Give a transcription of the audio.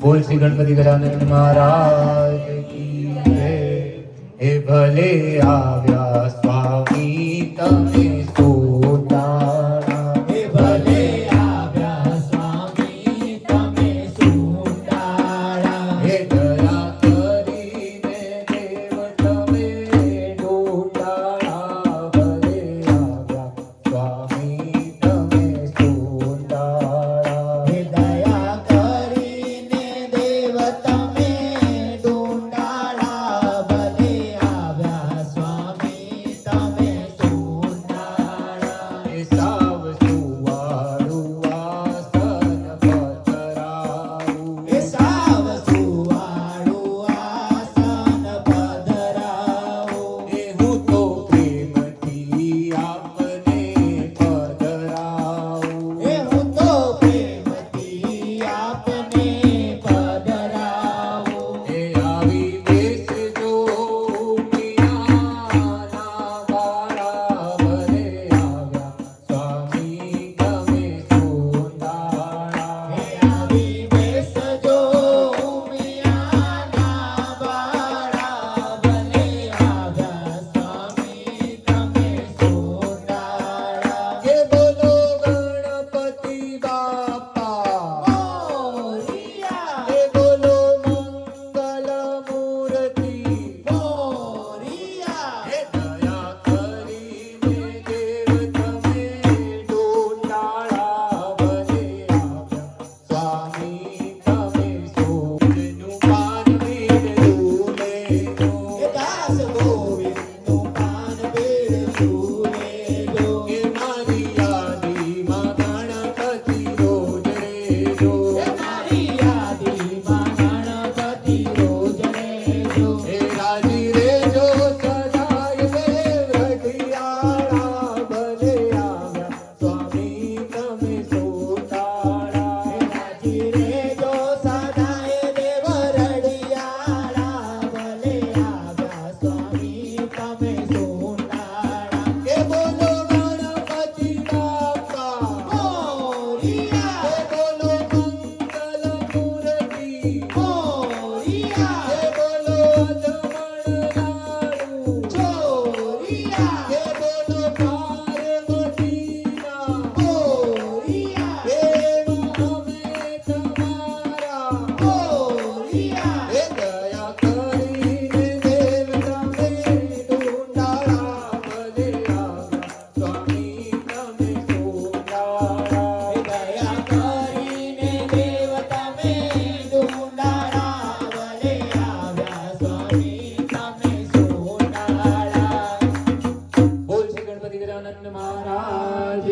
बोल श्री गणपति गजानन महाराज की जय। हे भले आव्या स्वामी तमे सोतारा, हे भले आव्या स्वामी तमे सुंदाळा, हे दया करीने देव तमे डोलाळा, भले आव्या स्वामी तमे सोतारा, हे दया કરીને દેવ તમે ડોંડાળા, ભલે આવ્યા સ્વામી તમે સુંદાળા, हे साव सुवाळू आसन पधरावू, हे સાવ સુવાળું આસન પધરાવો, हे હું તો પ્રેમથી આપને પધરાવું, હે હું તો પ્રેમથી આપને પધરાવો, हे આવી બેસજો પિયાના બાળા, ભલે આવ્યા સ્વામી તમે સોતાળા, હે આવી બેસજો ઉમિયાના બાળા, ભલે આવ્યા સ્વામી તમે સુંદાળા, કે બોલો ગણપતિ બાપા, મોરિયા, કે બોલો મંગલ મૂર્તિ, મોરિયા, હે દયા કરીને દેવ તમે ડોલાળા, ભલે આવ્યા સ્વામી તમે સોજનું પાન વીર ઝૂલે જો, હે દાસ ગોવિંદનું પાન બેડ ઝૂલે જો, કે મારી યાદીમાં ગણપતિ રોજ રેજો, હે મારી યાદીમાં ગણપતિ રોજ રહેજો, હે રાજી રેજો સદાય દેવ રઢિયાળા, ભલે આવ્યા સ્વામી તમે સોતાળા, હે રાજી રહેજો સદાય દેવ રડિયાળા, ભલે આવ્યા સ્વામી તમે સુંદાળા, કે બોલો ગણપતિ બાપા, મોરિયા, કે બોલો મંગલ મૂર્તિ, મોરિયા, કે બોલો અજમણ લાડુ, ચોરિયા, કે બોલો પાર્વતીના, મોરિયા, હે અમે તમારા, મોરિયા, હે દયા કરીને દેવ તમે ડોલાળા, ભલે આવ્યા સ્વામી તમે સોતાળા, હે દયા કરીને દેવ તમે ડુંડાળા, ભલે આવ્યા સ્વામી તમે સુંદાળા. બોલ શ્રી ગણપતિ ગજાનન મહારાજ